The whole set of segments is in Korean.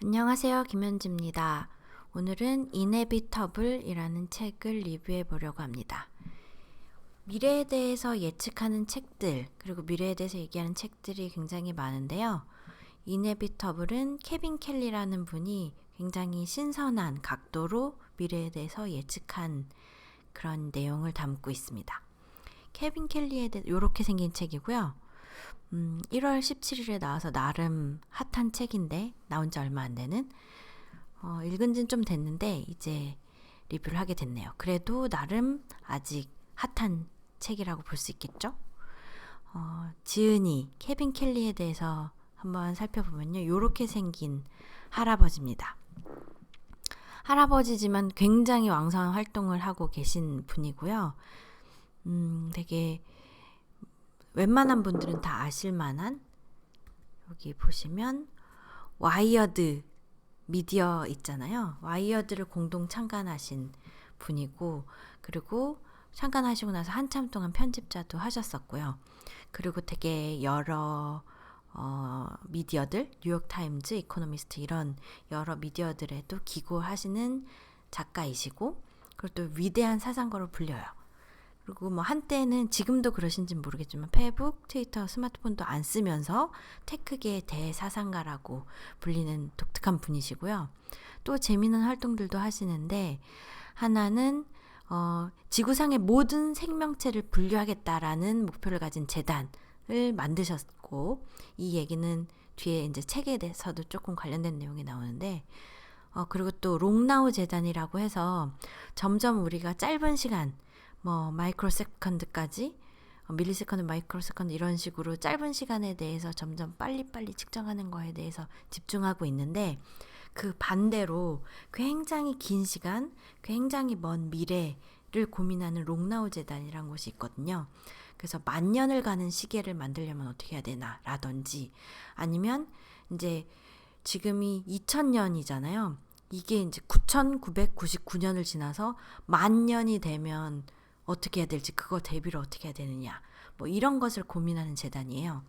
안녕하세요. 김현지입니다. 오늘은 이네비터블이라는 책을 리뷰해 보려고 합니다. 미래에 대해서 예측하는 책들, 그리고 미래에 대해서 얘기하는 책들이 굉장히 많은데요. 이네비터블은 케빈 켈리라는 분이 굉장히 신선한 각도로 미래에 대해서 예측한 그런 내용을 담고 있습니다. 케빈 켈리에 대해 이렇게 생긴 책이고요. 1월 17일에 나와서 나름 핫한 책인데 나온 지 얼마 안 되는 읽은 지는 좀 됐는데 이제 리뷰를 하게 됐네요. 그래도 나름 아직 핫한 책이라고 볼 수 있겠죠? 지은이 케빈 켈리에 대해서 한번 살펴보면요. 이렇게 생긴 할아버지입니다. 할아버지지만 굉장히 왕성한 활동을 하고 계신 분이고요. 되게 웬만한 분들은 다 아실 만한, 여기 보시면 와이어드 미디어 있잖아요. 와이어드를 공동 창간하신 분이고, 그리고 창간하시고 나서 한참 동안 편집자도 하셨었고요. 그리고 되게 여러 미디어들, 뉴욕타임즈, 이코노미스트 이런 여러 미디어들에도 기고하시는 작가이시고, 그리고 또 위대한 사상가로 불려요. 그리고 뭐 한때는 지금도 그러신지는 모르겠지만 페이북, 트위터, 스마트폰도 안 쓰면서 테크계의 대사상가라고 불리는 독특한 분이시고요. 또 재미있는 활동들도 하시는데 하나는 지구상의 모든 생명체를 분류하겠다라는 목표를 가진 재단을 만드셨고, 이 얘기는 뒤에 이제 책에 대해서도 조금 관련된 내용이 나오는데, 그리고 또 롱나우 재단이라고 해서 점점 우리가 짧은 시간, 뭐 마이크로세컨드까지 밀리세컨드, 마이크로세컨드 이런 식으로 짧은 시간에 대해서 점점 빨리빨리 측정하는 거에 대해서 집중하고 있는데, 그 반대로 굉장히 긴 시간, 굉장히 먼 미래를 고민하는 롱나우 재단이라는 곳이 있거든요. 그래서 10,000년을 가는 시계를 만들려면 어떻게 해야 되나 라든지, 아니면 이제 지금이 2000년이잖아요. 이게 이제 9999년을 지나서 10,000년이 되면 어떻게 해야 될지, 그거 대비를 어떻게 해야 되느냐, 뭐 이런 것을 고민하는 재단이에요.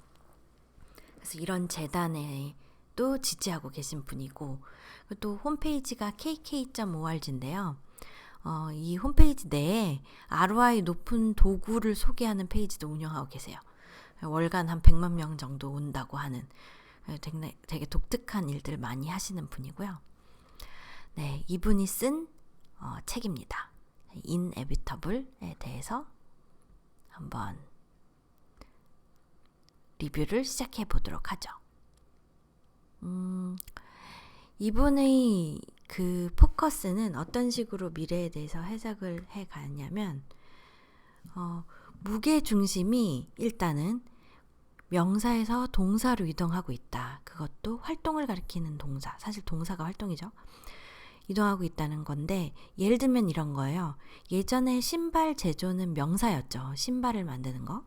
그래서 이런 재단에 또 지지하고 계신 분이고, 또 홈페이지가 kk.org인데요. 이 홈페이지 내에 ROI 높은 도구를 소개하는 페이지도 운영하고 계세요. 월간 한 100만 명 정도 온다고 하는 되게 독특한 일들을 많이 하시는 분이고요. 네, 이분이 쓴 책입니다. 이네비터블에 대해서 한번 리뷰를 시작해 보도록 하죠. 이분의 그 포커스는 어떤 식으로 미래에 대해서 해석을 해 가냐면, 무게 중심이 일단은 명사에서 동사로 이동하고 있다. 그것도 활동을 가리키는 동사. 사실 동사가 활동이죠. 이동하고 있다는 건데, 예를 들면 이런 거예요. 예전에 신발 제조는 명사였죠. 신발을 만드는 거.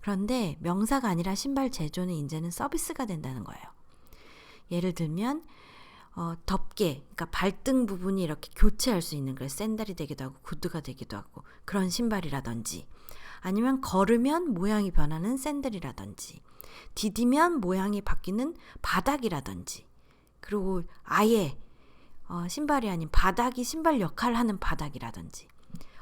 그런데 명사가 아니라 신발 제조는 이제는 서비스가 된다는 거예요. 예를 들면 덮개, 그러니까 발등 부분이 이렇게 교체할 수 있는, 그래서 샌들이 되기도 하고 구두가 되기도 하고 그런 신발이라든지, 아니면 걸으면 모양이 변하는 샌들이라든지, 디디면 모양이 바뀌는 바닥이라든지, 그리고 아예 신발이 아닌 바닥이 신발 역할을 하는 바닥이라든지,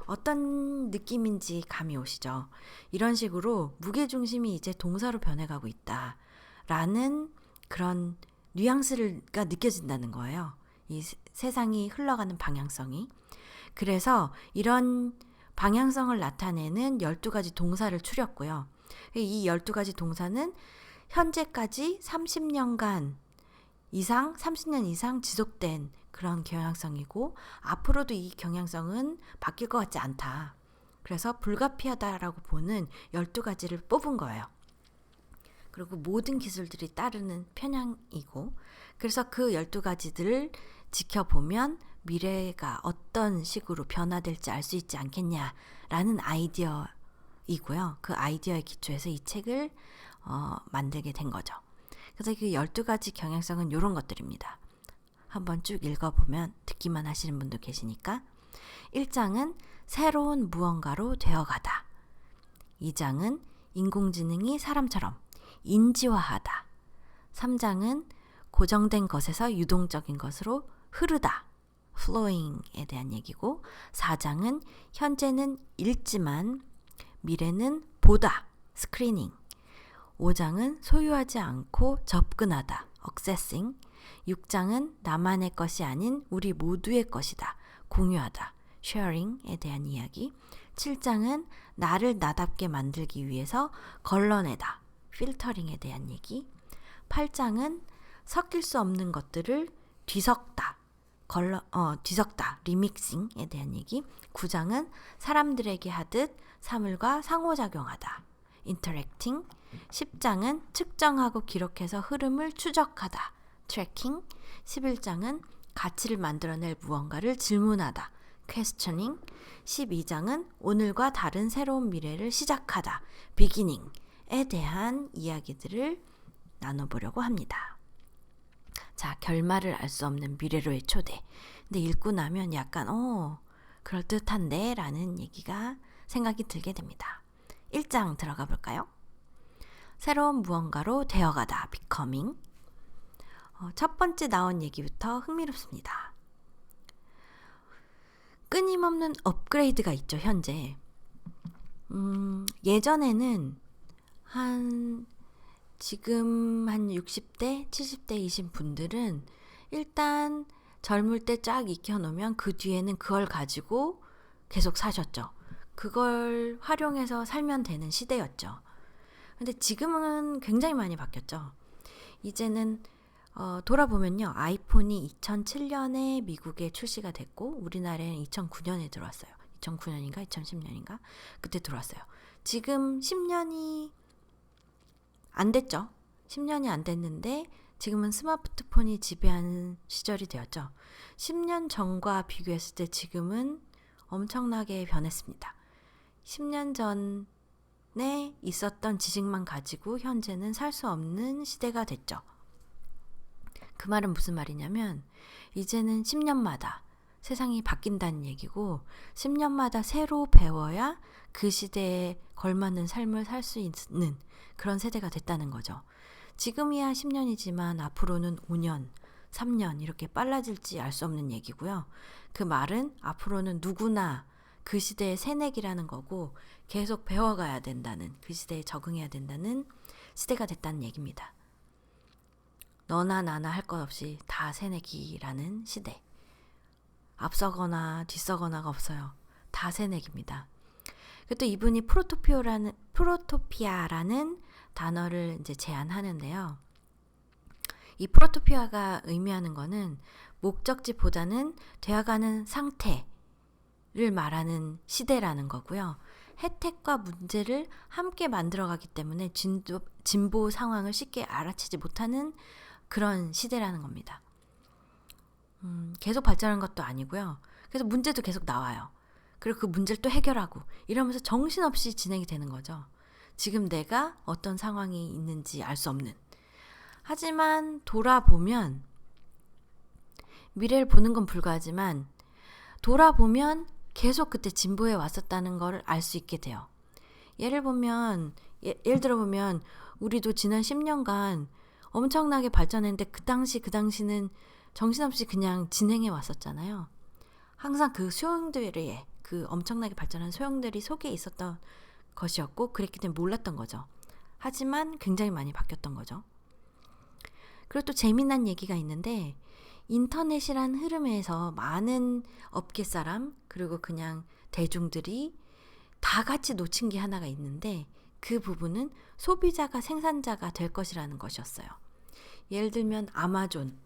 어떤 느낌인지 감이 오시죠? 이런 식으로 무게중심이 이제 동사로 변해가고 있다라는 그런 뉘앙스가 느껴진다는 거예요. 이 세상이 흘러가는 방향성이. 그래서 이런 방향성을 나타내는 12가지 동사를 추렸고요. 이 12가지 동사는 현재까지 30년 이상 지속된 그런 경향성이고, 앞으로도 이 경향성은 바뀔 것 같지 않다. 그래서 불가피하다라고 보는 12가지를 뽑은 거예요. 그리고 모든 기술들이 따르는 편향이고, 그래서 그 12가지들을 지켜보면 미래가 어떤 식으로 변화될지 알 수 있지 않겠냐라는 아이디어이고요. 그 아이디어에 기초해서 이 책을 만들게 된 거죠. 그래서 그 12가지 경향성은 이런 것들입니다. 한번 쭉 읽어보면 듣기만 하시는 분도 계시니까. 1장은 새로운 무언가로 되어가다. 2장은 인공지능이 사람처럼 인지화하다. 3장은 고정된 것에서 유동적인 것으로 흐르다, flowing에 대한 얘기고, 4장은 현재는 읽지만 미래는 보다, screening. 5장은 소유하지 않고 접근하다, accessing. 6장은 나만의 것이 아닌 우리 모두의 것이다, 공유하다, sharing에 대한 이야기. 7장은 나를 나답게 만들기 위해서 걸러내다, filtering에 대한 얘기. 8장은 섞일 수 없는 것들을 뒤섞다, 뒤섞다, 리믹싱에 대한 얘기. 9장은 사람들에게 하듯 사물과 상호작용하다, interacting. 10장은 측정하고 기록해서 흐름을 추적하다, tracking. 11장은 가치를 만들어낼 무언가를 질문하다, questioning. 12장은 오늘과 다른 새로운 미래를 시작하다, beginning에 대한 이야기들을 나눠보려고 합니다. 자, 결말을 알 수 없는 미래로의 초대. 근데 읽고 나면 약간 그럴듯한데 라는 얘기가 생각이 들게 됩니다. 1장 들어가 볼까요? 새로운 무언가로 되어가다, becoming. 첫 번째 나온 얘기부터 흥미롭습니다. 끊임없는 업그레이드가 있죠, 현재. 예전에는 지금 한 60대, 70대이신 분들은 일단 젊을 때 쫙 익혀놓으면 그 뒤에는 그걸 가지고 계속 사셨죠. 그걸 활용해서 살면 되는 시대였죠. 근데 지금은 굉장히 많이 바뀌었죠. 이제는 돌아보면요. 아이폰이 2007년에 미국에 출시가 됐고 우리나라에는 2009년에 들어왔어요. 2009년인가 2010년인가 그때 들어왔어요. 지금 10년이 안 됐죠. 10년이 안 됐는데 지금은 스마트폰이 지배하는 시절이 되었죠. 10년 전과 비교했을 때 지금은 엄청나게 변했습니다. 10년 전에 있었던 지식만 가지고 현재는 살 수 없는 시대가 됐죠. 그 말은 무슨 말이냐면 이제는 10년마다 세상이 바뀐다는 얘기고 10년마다 새로 배워야 그 시대에 걸맞는 삶을 살 수 있는 그런 세대가 됐다는 거죠. 지금이야 10년이지만 앞으로는 5년, 3년 이렇게 빨라질지 알 수 없는 얘기고요. 그 말은 앞으로는 누구나 그 시대의 새내기라는 거고 계속 배워가야 된다는, 그 시대에 적응해야 된다는 시대가 됐다는 얘기입니다. 너나 나나 할 것 없이 다 새내기라는 시대. 앞서거나 뒤서거나가 없어요. 다 새내기입니다. 또 이분이 프로토피아라는 단어를 이제 제안하는데요. 이 프로토피아가 의미하는 거는 목적지보다는 되어가는 상태를 말하는 시대라는 거고요. 혜택과 문제를 함께 만들어가기 때문에 진보 상황을 쉽게 알아채지 못하는 그런 시대라는 겁니다. 계속 발전하는 것도 아니고요. 그래서 문제도 계속 나와요. 그리고 그 문제를 또 해결하고 이러면서 정신없이 진행이 되는 거죠. 지금 내가 어떤 상황이 있는지 알 수 없는. 하지만 돌아보면 미래를 보는 건 불가하지만 돌아보면 계속 그때 진보해 왔었다는 걸 알 수 있게 돼요. 예를 들어보면 우리도 지난 10년간 엄청나게 발전했는데 그 당시는 정신없이 그냥 진행해 왔었잖아요. 항상 그 소용돌이에 그 엄청나게 발전한 소용돌이 속에 있었던 것이었고 그랬기 때문에 몰랐던 거죠. 하지만 굉장히 많이 바뀌었던 거죠. 그리고 또 재미난 얘기가 있는데 인터넷이란 흐름에서 많은 업계 사람 그리고 그냥 대중들이 다 같이 놓친 게 하나가 있는데 그 부분은 소비자가 생산자가 될 것이라는 것이었어요. 예를 들면 아마존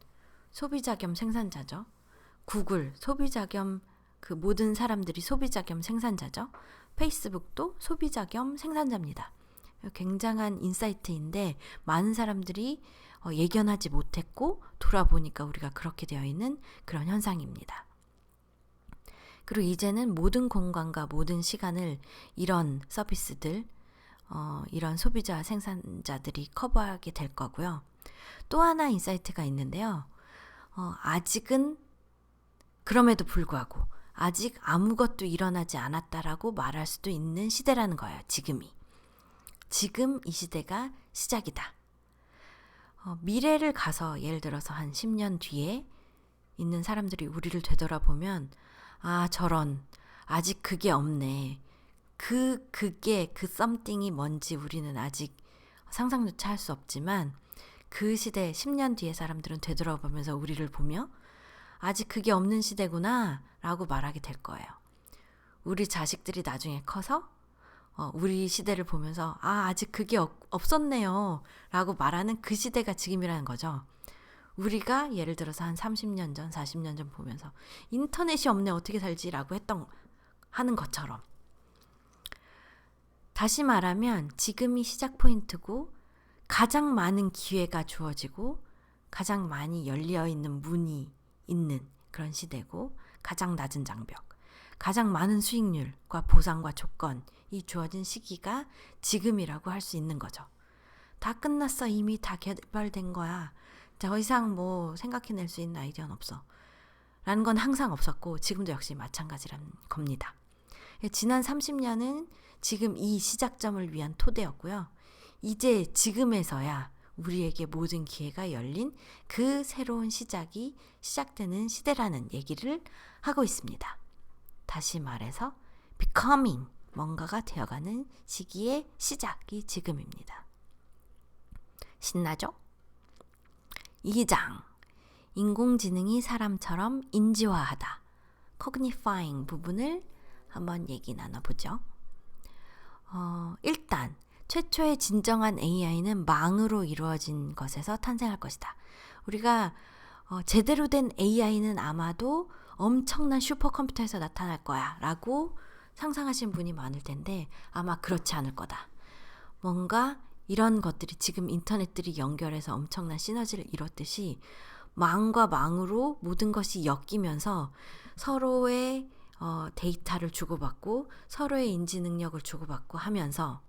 소비자 겸 생산자죠. 구글 소비자 겸 그 모든 사람들이 소비자 겸 생산자죠. 페이스북도 소비자 겸 생산자입니다. 굉장한 인사이트인데 많은 사람들이 예견하지 못했고 돌아보니까 우리가 그렇게 되어 있는 그런 현상입니다. 그리고 이제는 모든 공간과 모든 시간을 이런 서비스들, 이런 소비자 생산자들이 커버하게 될 거고요. 또 하나 인사이트가 있는데요. 아직은 그럼에도 불구하고 아직 아무것도 일어나지 않았다라고 말할 수도 있는 시대라는 거예요. 지금 이 시대가 시작이다. 미래를 가서 예를 들어서 한 10년 뒤에 있는 사람들이 우리를 되돌아보면 아 저런 아직 그게 없네. 그게 그 썸띵이 뭔지 우리는 아직 상상조차 할 수 없지만 그 시대 10년 뒤의 사람들은 되돌아보면서 우리를 보며 아직 그게 없는 시대구나 라고 말하게 될 거예요. 우리 자식들이 나중에 커서 우리 시대를 보면서 아직 그게 없었네요 라고 말하는 그 시대가 지금이라는 거죠. 우리가 예를 들어서 한 30년 전 40년 전 보면서 인터넷이 없네 어떻게 살지 라고 하는 것처럼 다시 말하면 지금이 시작 포인트고 가장 많은 기회가 주어지고 가장 많이 열려있는 문이 있는 그런 시대고 가장 낮은 장벽, 가장 많은 수익률과 보상과 조건이 주어진 시기가 지금이라고 할 수 있는 거죠. 다 끝났어. 이미 다 개발된 거야. 더 이상 뭐 생각해낼 수 있는 아이디어는 없어. 라는 건 항상 없었고 지금도 역시 마찬가지라는 겁니다. 지난 30년은 지금 이 시작점을 위한 토대였고요. 이제 지금에서야 우리에게 모든 기회가 열린 그 새로운 시작이 시작되는 시대라는 얘기를 하고 있습니다. 다시 말해서 becoming, 뭔가가 되어가는 시기의 시작이 지금입니다. 신나죠? 2장, 인공지능이 사람처럼 인지화하다. cognifying 부분을 한번 얘기 나눠보죠. 일단 최초의 진정한 AI는 망으로 이루어진 것에서 탄생할 것이다. 우리가 제대로 된 AI는 아마도 엄청난 슈퍼컴퓨터에서 나타날 거야 라고 상상하신 분이 많을 텐데 아마 그렇지 않을 거다. 뭔가 이런 것들이 지금 인터넷들이 연결해서 엄청난 시너지를 이뤘듯이 망과 망으로 모든 것이 엮이면서 서로의 데이터를 주고받고 서로의 인지 능력을 주고받고 하면서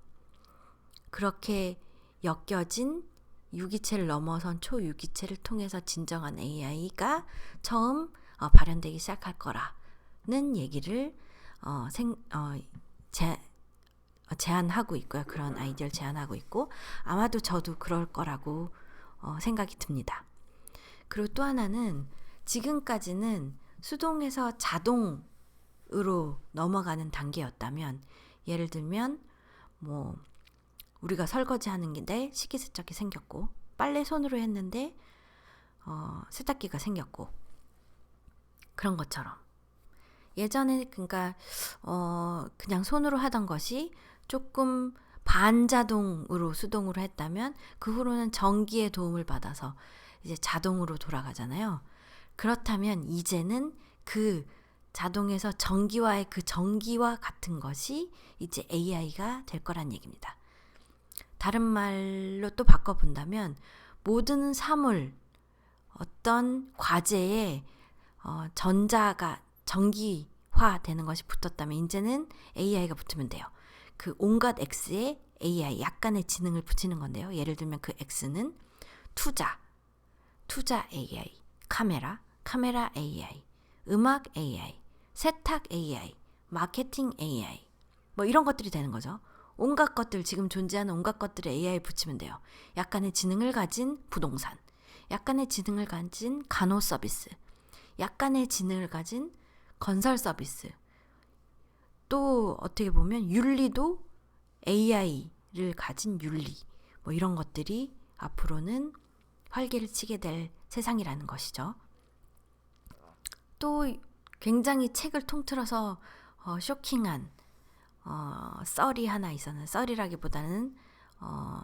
그렇게 엮여진 유기체를 넘어선 초유기체를 통해서 진정한 AI가 처음 발현되기 시작할 거라는 얘기를 제안하고 있고요. 그런 아이디어를 제안하고 있고 아마도 저도 그럴 거라고 생각이 듭니다. 그리고 또 하나는 지금까지는 수동에서 자동으로 넘어가는 단계였다면 예를 들면 뭐 우리가 설거지하는데 식기세척기 생겼고 빨래 손으로 했는데 세탁기가 생겼고 그런 것처럼 예전에 그러니까 그냥 손으로 하던 것이 조금 반자동으로 수동으로 했다면 그 후로는 전기의 도움을 받아서 이제 자동으로 돌아가잖아요. 그렇다면 이제는 그 자동에서 전기와의 그 전기와 같은 것이 이제 AI가 될 거란 얘기입니다. 다른 말로 또 바꿔본다면 모든 사물, 어떤 과제에 전자가 전기화되는 것이 붙었다면 이제는 AI가 붙으면 돼요. 그 온갖 X에 AI, 약간의 지능을 붙이는 건데요. 예를 들면 그 X는 투자 AI, 카메라 AI, 음악 AI, 세탁 AI, 마케팅 AI 뭐 이런 것들이 되는 거죠. 온갖 것들, 지금 존재하는 온갖 것들을 AI에 붙이면 돼요. 약간의 지능을 가진 부동산, 약간의 지능을 가진 간호 서비스, 약간의 지능을 가진 건설 서비스, 또 어떻게 보면 윤리도 AI를 가진 윤리, 뭐 이런 것들이 앞으로는 활기를 치게 될 세상이라는 것이죠. 또 굉장히 책을 통틀어서 쇼킹한 썰이 하나 있었는 썰이라기보다는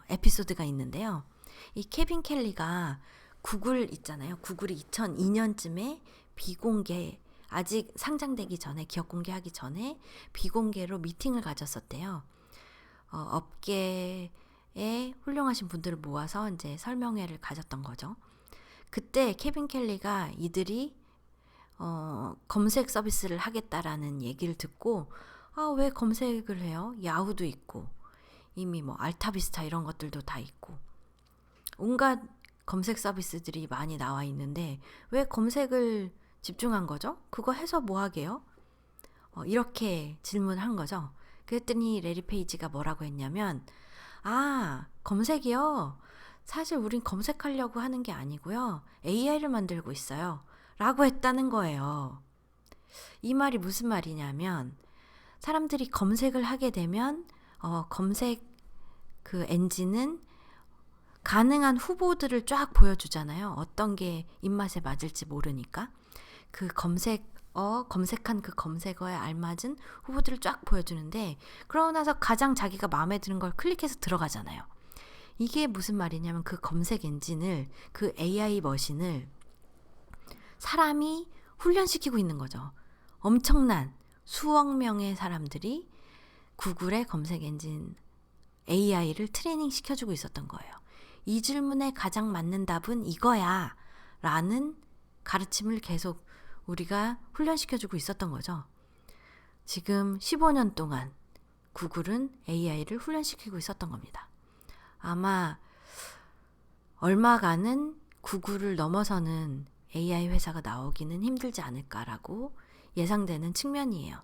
에피소드가 있는데요. 이 케빈 켈리가 구글 있잖아요. 구글이 2002년쯤에 비공개 아직 상장되기 전에 기업 공개하기 전에 비공개로 미팅을 가졌었대요. 업계에 훌륭하신 분들을 모아서 이제 설명회를 가졌던 거죠. 그때 케빈 켈리가 이들이 검색 서비스를 하겠다라는 얘기를 듣고 왜 검색을 해요? 야후도 있고 이미 뭐 알타비스타 이런 것들도 다 있고 온갖 검색 서비스들이 많이 나와 있는데 왜 검색을 집중한 거죠? 그거 해서 뭐 하게요? 이렇게 질문을 한 거죠. 그랬더니 레리 페이지가 뭐라고 했냐면 검색이요. 사실 우린 검색하려고 하는 게 아니고요. AI를 만들고 있어요. 라고 했다는 거예요. 이 말이 무슨 말이냐면 사람들이 검색을 하게 되면 검색 그 엔진은 가능한 후보들을 쫙 보여주잖아요. 어떤 게 입맛에 맞을지 모르니까. 그 검색한 그 검색어에 알맞은 후보들을 쫙 보여주는데 그러고 나서 가장 자기가 마음에 드는 걸 클릭해서 들어가잖아요. 이게 무슨 말이냐면 그 검색 엔진을, 그 AI 머신을 사람이 훈련시키고 있는 거죠. 엄청난 수억 명의 사람들이 구글의 검색 엔진 AI를 트레이닝 시켜주고 있었던 거예요. 이 질문에 가장 맞는 답은 이거야 라는 가르침을 계속 우리가 훈련시켜주고 있었던 거죠. 지금 15년 동안 구글은 AI를 훈련시키고 있었던 겁니다. 아마 얼마간은 구글을 넘어서는 AI 회사가 나오기는 힘들지 않을까라고 예상되는 측면이에요.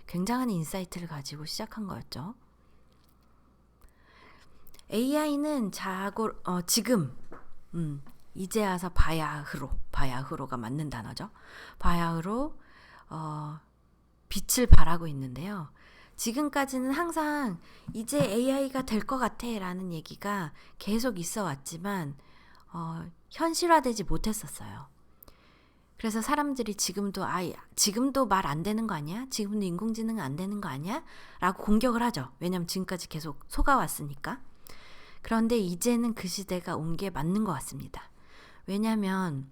굉장한 인사이트를 가지고 시작한 거였죠. AI는 지금 이제 와서 바야흐로가 맞는 단어죠. 바야흐로 빛을 발하고 있는데요. 지금까지는 항상 이제 AI가 될 것 같아 라는 얘기가 계속 있어 왔지만 현실화되지 못했었어요. 그래서 사람들이 지금도 말 안 되는 거 아니야? 지금도 인공지능 안 되는 거 아니야? 라고 공격을 하죠. 왜냐하면 지금까지 계속 속아왔으니까. 그런데 이제는 그 시대가 온 게 맞는 것 같습니다. 왜냐하면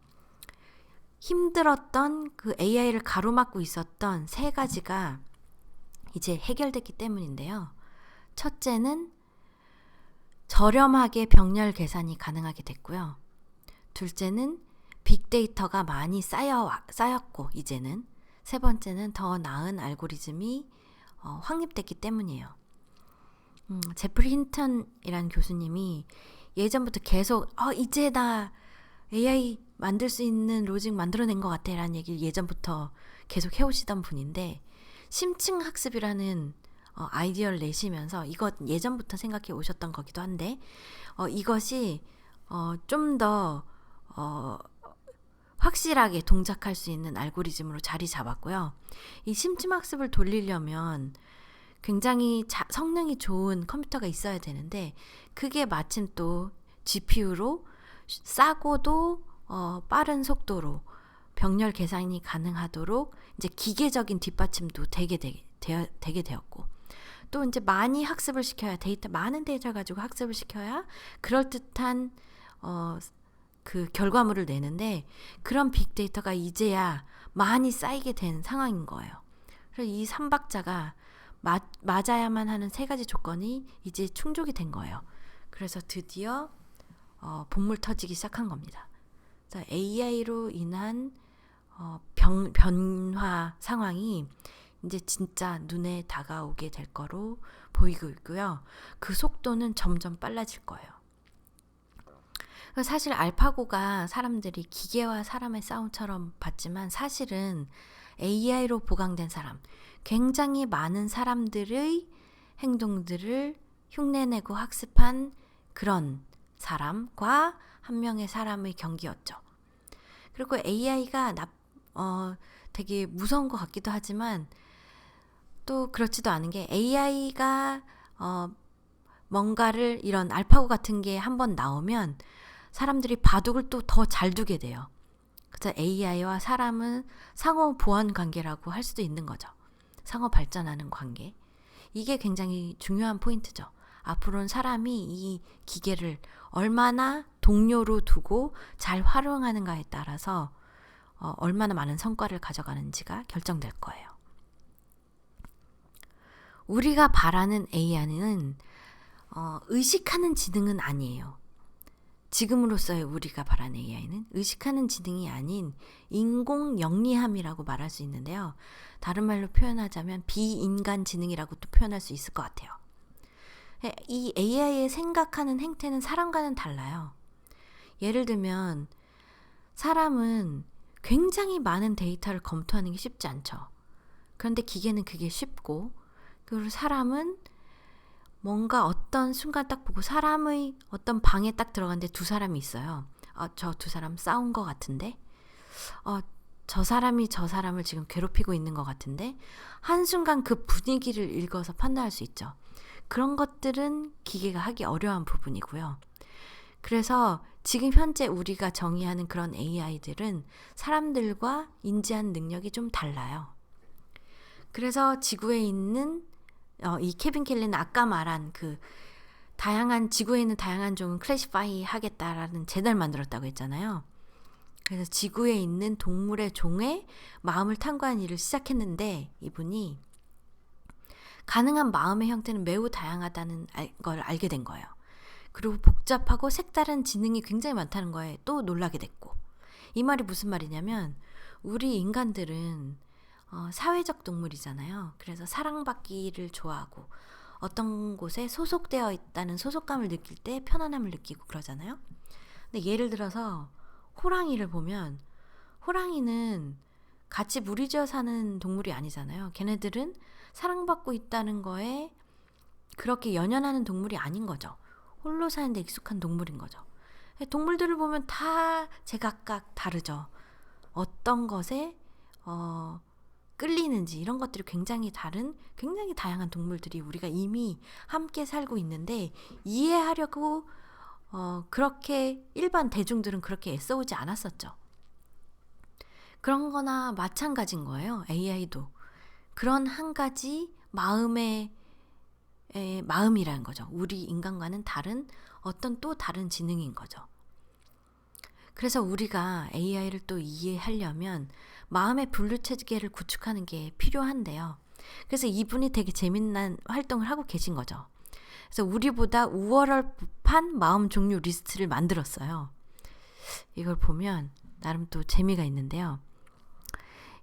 힘들었던 그 AI를 가로막고 있었던 세 가지가 이제 해결됐기 때문인데요. 첫째는 저렴하게 병렬 계산이 가능하게 됐고요. 둘째는 빅데이터가 많이 쌓였고 이제는 세 번째는 더 나은 알고리즘이 확립됐기 때문이에요. 제프리 힌턴이라는 교수님이 예전부터 계속 이제 나 AI 만들 수 있는 로직 만들어낸 것 같아 라는 얘기를 예전부터 계속 해오시던 분인데 심층 학습이라는 아이디어를 내시면서 이것 예전부터 생각해 오셨던 거기도 한데 이것이 좀 더 확실하게 동작할 수 있는 알고리즘으로 자리 잡았고요. 이 심층 학습을 돌리려면 굉장히 성능이 좋은 컴퓨터가 있어야 되는데 그게 마침 또 GPU로 싸고도 빠른 속도로 병렬 계산이 가능하도록 이제 기계적인 뒷받침도 되게 되었고 또 이제 많이 학습을 시켜야 많은 데이터를 가지고 학습을 시켜야 그럴듯한 그 결과물을 내는데 그런 빅데이터가 이제야 많이 쌓이게 된 상황인 거예요. 그래서 이 3박자가 맞아야만 하는 세 가지 조건이 이제 충족이 된 거예요. 그래서 드디어 본물 터지기 시작한 겁니다. AI로 인한 변화 상황이 이제 진짜 눈에 다가오게 될 거로 보이고 있고요. 그 속도는 점점 빨라질 거예요. 사실 알파고가 사람들이 기계와 사람의 싸움처럼 봤지만 사실은 AI로 보강된 사람, 굉장히 많은 사람들의 행동들을 흉내내고 학습한 그런 사람과 한 명의 사람의 경기였죠. 그리고 AI가 되게 무서운 것 같기도 하지만 또 그렇지도 않은 게 AI가 뭔가를 이런 알파고 같은 게 한번 나오면 사람들이 바둑을 또 더 잘 두게 돼요. 그래서 AI와 사람은 상호 보완 관계라고 할 수도 있는 거죠. 상호 발전하는 관계. 이게 굉장히 중요한 포인트죠. 앞으로는 사람이 이 기계를 얼마나 동료로 두고 잘 활용하는가에 따라서 얼마나 많은 성과를 가져가는지가 결정될 거예요. 우리가 바라는 AI는 의식하는 지능은 아니에요. 지금으로서의 우리가 바라는 AI는 의식하는 지능이 아닌 인공 영리함이라고 말할 수 있는데요. 다른 말로 표현하자면 비인간 지능이라고 또 표현할 수 있을 것 같아요. 이 AI의 생각하는 행태는 사람과는 달라요. 예를 들면 사람은 굉장히 많은 데이터를 검토하는 게 쉽지 않죠. 그런데 기계는 그게 쉽고 그리고 사람은 뭔가 어떤 순간 딱 보고 사람의 어떤 방에 딱 들어갔는데 두 사람이 있어요. 저 두 사람 싸운 것 같은데, 저 사람이 저 사람을 지금 괴롭히고 있는 것 같은데, 한순간 그 분위기를 읽어서 판단할 수 있죠. 그런 것들은 기계가 하기 어려운 부분이고요. 그래서 지금 현재 우리가 정의하는 그런 AI들은 사람들과 인지하는 능력이 좀 달라요. 그래서 지구에 있는 이 케빈 켈리는 아까 말한 그 지구에 있는 다양한 종은 클래시파이 하겠다라는 재단을 만들었다고 했잖아요. 그래서 지구에 있는 동물의 종의 마음을 탐구하는 일을 시작했는데, 이분이 가능한 마음의 형태는 매우 다양하다는 걸 알게 된 거예요. 그리고 복잡하고 색다른 지능이 굉장히 많다는 거에 또 놀라게 됐고, 이 말이 무슨 말이냐면 우리 인간들은 사회적 동물이잖아요. 그래서 사랑받기를 좋아하고 어떤 곳에 소속되어 있다는 소속감을 느낄 때 편안함을 느끼고 그러잖아요. 근데 예를 들어서 호랑이를 보면, 호랑이는 같이 무리지어 사는 동물이 아니잖아요. 걔네들은 사랑받고 있다는 거에 그렇게 연연하는 동물이 아닌 거죠. 홀로 사는데 익숙한 동물인 거죠. 동물들을 보면 다 제각각 다르죠. 어떤 것에 끌리는지 이런 것들이 굉장히 다양한 동물들이 우리가 이미 함께 살고 있는데, 이해하려고 그렇게 일반 대중들은 그렇게 애써오지 않았었죠. 그런 거나 마찬가지인 거예요. AI도 그런 한 가지 마음이라는 거죠. 우리 인간과는 다른 어떤 또 다른 지능인 거죠. 그래서 우리가 AI를 또 이해하려면 마음의 분류체계를 구축하는 게 필요한데요. 그래서 이분이 되게 재미난 활동을 하고 계신 거죠. 그래서 우리보다 우월한 마음 종류 리스트를 만들었어요. 이걸 보면 나름 또 재미가 있는데요.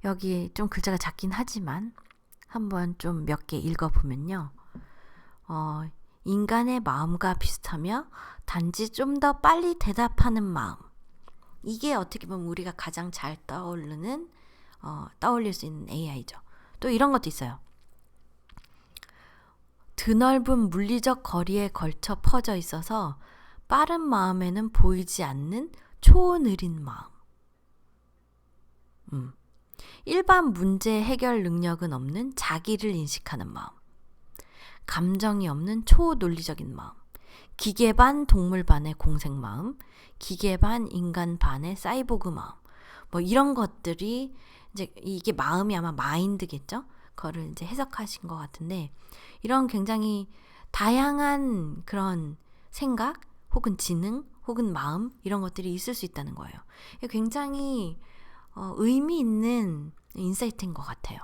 여기 좀 글자가 작긴 하지만 한번 좀 몇 개 읽어보면요. 인간의 마음과 비슷하며 단지 좀 더 빨리 대답하는 마음. 이게 어떻게 보면 우리가 가장 잘 떠올릴 수 있는 AI죠. 또 이런 것도 있어요. 드넓은 물리적 거리에 걸쳐 퍼져 있어서 빠른 마음에는 보이지 않는 초느린 마음. 일반 문제 해결 능력은 없는 자기를 인식하는 마음. 감정이 없는 초논리적인 마음. 기계 반 동물 반의 공생 마음. 기계 반 인간 반의 사이보그 마음. 뭐 이런 것들이 이제 이게 마음이 아마 마인드겠죠? 그거를 이제 해석하신 것 같은데, 이런 굉장히 다양한 그런 생각 혹은 지능 혹은 마음 이런 것들이 있을 수 있다는 거예요. 굉장히 의미 있는 인사이트인 것 같아요.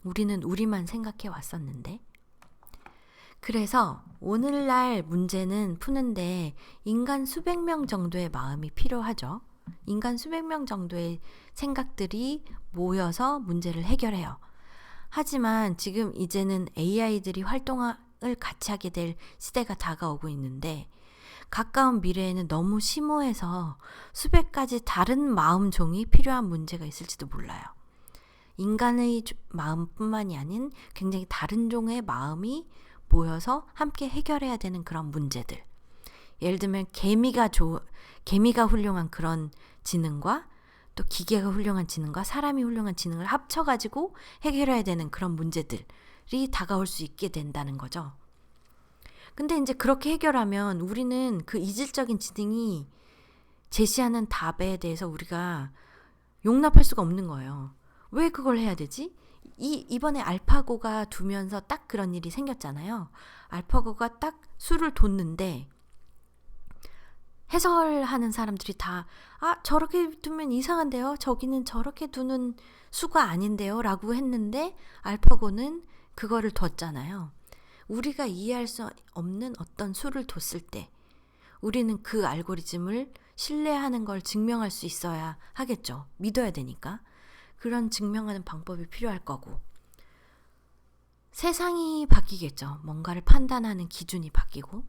우리는 우리만 생각해 왔었는데. 그래서 오늘날 문제는 푸는데 인간 수백 명 정도의 마음이 필요하죠. 인간 수백 명 정도의 생각들이 모여서 문제를 해결해요. 하지만 지금 이제는 AI들이 활동을 같이 하게 될 시대가 다가오고 있는데, 가까운 미래에는 너무 심오해서 수백 가지 다른 마음종이 필요한 문제가 있을지도 몰라요. 인간의 마음뿐만이 아닌 굉장히 다른 종의 마음이 모여서 함께 해결해야 되는 그런 문제들. 예를 들면 개미가 훌륭한 그런 지능과 또 기계가 훌륭한 지능과 사람이 훌륭한 지능을 합쳐가지고 해결해야 되는 그런 문제들이 다가올 수 있게 된다는 거죠. 근데 이제 그렇게 해결하면 우리는 그 이질적인 지능이 제시하는 답에 대해서 우리가 용납할 수가 없는 거예요. 왜 그걸 해야 되지? 이번에 알파고가 두면서 딱 그런 일이 생겼잖아요. 알파고가 딱 수를 뒀는데 해설하는 사람들이 다 저렇게 두면 이상한데요. 저기는 저렇게 두는 수가 아닌데요. 라고 했는데 알파고는 그거를 뒀잖아요. 우리가 이해할 수 없는 어떤 수를 뒀을 때 우리는 그 알고리즘을 신뢰하는 걸 증명할 수 있어야 하겠죠. 믿어야 되니까. 그런 증명하는 방법이 필요할 거고. 세상이 바뀌겠죠. 뭔가를 판단하는 기준이 바뀌고.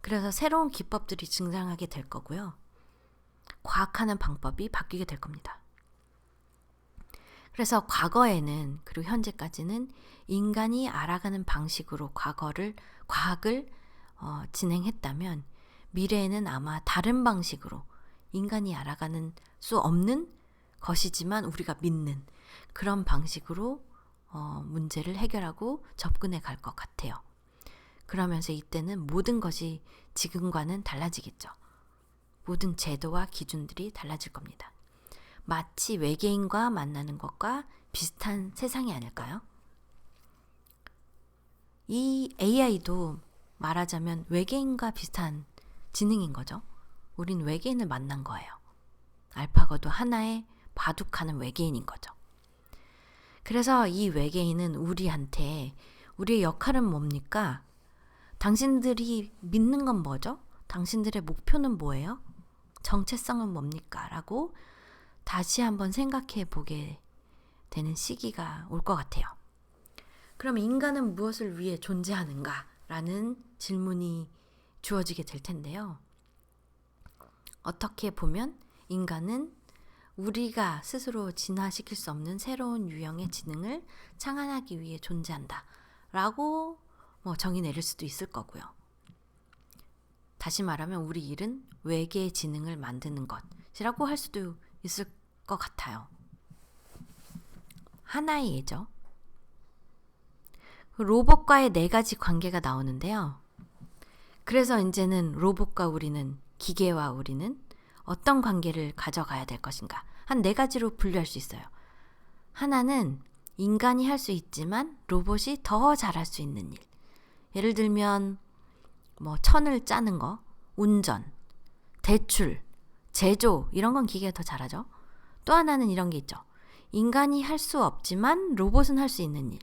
그래서 새로운 기법들이 등장하게 될 거고요. 과학하는 방법이 바뀌게 될 겁니다. 그래서 과거에는, 그리고 현재까지는 인간이 알아가는 방식으로 과거를 과학을 진행했다면 미래에는 아마 다른 방식으로 인간이 알아가는 수 없는 것이지만 우리가 믿는 그런 방식으로 문제를 해결하고 접근해 갈 것 같아요. 그러면서 이때는 모든 것이 지금과는 달라지겠죠. 모든 제도와 기준들이 달라질 겁니다. 마치 외계인과 만나는 것과 비슷한 세상이 아닐까요? 이 AI도 말하자면 외계인과 비슷한 지능인 거죠. 우린 외계인을 만난 거예요. 알파고도 하나의 바둑하는 외계인인 거죠. 그래서 이 외계인은 우리한테 우리의 역할은 뭡니까? 당신들이 믿는 건 뭐죠? 당신들의 목표는 뭐예요? 정체성은 뭡니까? 라고 다시 한번 생각해 보게 되는 시기가 올 것 같아요. 그럼 인간은 무엇을 위해 존재하는가? 라는 질문이 주어지게 될 텐데요. 어떻게 보면 인간은 우리가 스스로 진화시킬 수 없는 새로운 유형의 지능을 창안하기 위해 존재한다. 라고 정의 내릴 수도 있을 거고요. 다시 말하면 우리 일은 외계의 지능을 만드는 것이라고 할 수도 있을 것 같아요. 하나의 예죠. 로봇과의 4가지 관계가 나오는데요. 그래서 이제는 로봇과 우리는, 기계와 우리는 어떤 관계를 가져가야 될 것인가? 한 4가지로 분류할 수 있어요. 하나는 인간이 할 수 있지만 로봇이 더 잘할 수 있는 일. 예를 들면 천을 짜는 거, 운전, 대출, 제조 이런 건 기계가 더 잘하죠. 또 하나는 이런 게 있죠. 인간이 할 수 없지만 로봇은 할 수 있는 일.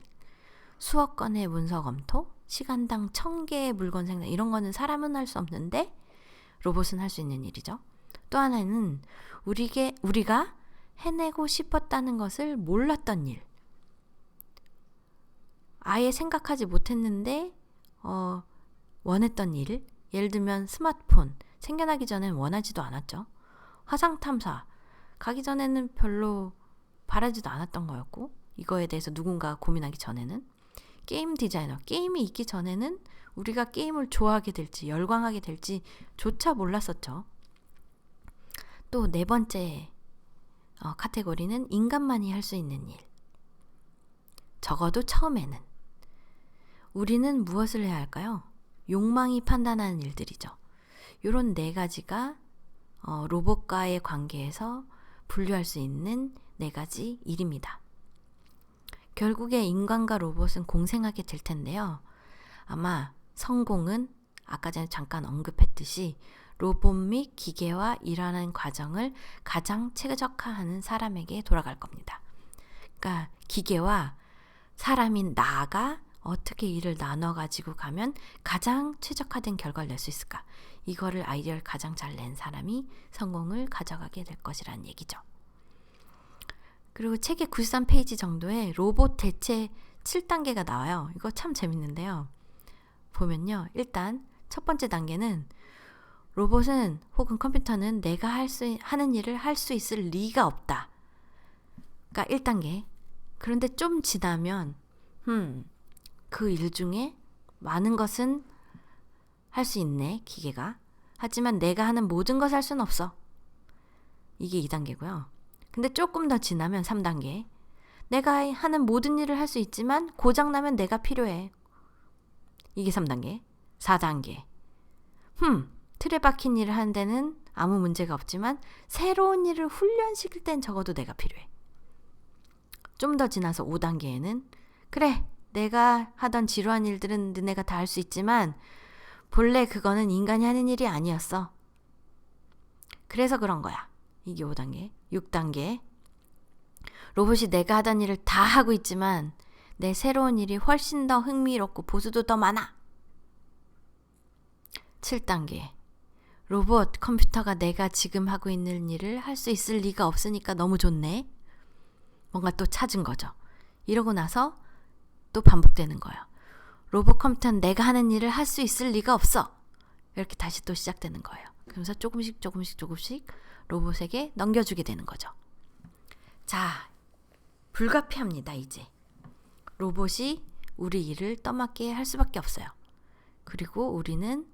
수억 건의 문서 검토, 시간당 1000개의 물건 생산 이런 거는 사람은 할 수 없는데 로봇은 할 수 있는 일이죠. 또 하나는 우리가 해내고 싶었다는 것을 몰랐던 일. 아예 생각하지 못했는데 원했던 일. 예를 들면 스마트폰 생겨나기 전엔 원하지도 않았죠. 화성 탐사 가기 전에는 별로 바라지도 않았던 거였고 이거에 대해서 누군가 고민하기 전에는 게임 디자이너, 게임이 있기 전에는 우리가 게임을 좋아하게 될지 열광하게 될지 조차 몰랐었죠. 또 4번째 카테고리는 인간만이 할 수 있는 일. 적어도 처음에는. 우리는 무엇을 해야 할까요? 욕망이 판단하는 일들이죠. 이런 4가지가 로봇과의 관계에서 분류할 수 있는 4가지 일입니다. 결국에 인간과 로봇은 공생하게 될 텐데요. 아마 성공은 아까 전에 잠깐 언급했듯이 로봇 및 기계와 일하는 과정을 가장 최적화하는 사람에게 돌아갈 겁니다. 그러니까 기계와 사람인 나가 어떻게 일을 나눠 가지고 가면 가장 최적화된 결과를 낼 수 있을까? 이거를 아이디어를 가장 잘 낸 사람이 성공을 가져가게 될 것이라는 얘기죠. 그리고 책의 93페이지 정도에 로봇 대체 7단계가 나와요. 이거 참 재밌는데요. 보면요. 일단 첫 번째 단계는 로봇은 혹은 컴퓨터는 내가 하는 일을 할 수 있을 리가 없다. 그러니까 1단계. 그런데 좀 지나면 그 일 중에 많은 것은 할 수 있네, 기계가. 하지만 내가 하는 모든 것을 할 수는 없어. 이게 2단계고요. 근데 조금 더 지나면 3단계. 내가 하는 모든 일을 할 수 있지만 고장나면 내가 필요해. 이게 3단계. 4단계. 틀에 박힌 일을 하는 데는 아무 문제가 없지만 새로운 일을 훈련시킬 땐 적어도 내가 필요해. 좀 더 지나서 5단계에는 그래, 내가 하던 지루한 일들은 너네가 다 할 수 있지만 본래 그거는 인간이 하는 일이 아니었어. 그래서 그런 거야. 이게 5단계. 6단계. 로봇이 내가 하던 일을 다 하고 있지만 내 새로운 일이 훨씬 더 흥미롭고 보수도 더 많아. 7단계. 로봇, 컴퓨터가 내가 지금 하고 있는 일을 할 수 있을 리가 없으니까 너무 좋네. 뭔가 또 찾은 거죠. 이러고 나서 또 반복되는 거예요. 로봇 컴퓨터는 내가 하는 일을 할 수 있을 리가 없어. 이렇게 다시 또 시작되는 거예요. 그러면서 조금씩 로봇에게 넘겨주게 되는 거죠. 자, 불가피합니다, 이제. 로봇이 우리 일을 떠맡게 할 수밖에 없어요. 그리고 우리는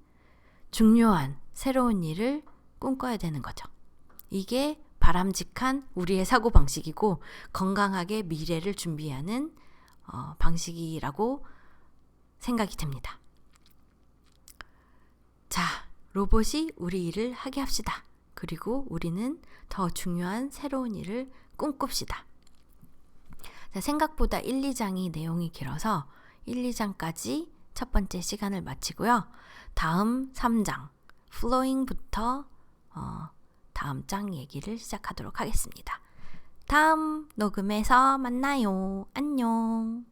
중요한 새로운 일을 꿈꿔야 되는 거죠. 이게 바람직한 우리의 사고방식이고 건강하게 미래를 준비하는 방식이라고 생각이 됩니다. 자, 로봇이 우리 일을 하게 합시다. 그리고 우리는 더 중요한 새로운 일을 꿈꿉시다. 자, 생각보다 1, 2장이 내용이 길어서 1, 2장까지 첫 번째 시간을 마치고요. 다음 3장, flowing부터 다음 장 얘기를 시작하도록 하겠습니다. 다음 녹음에서 만나요. 안녕.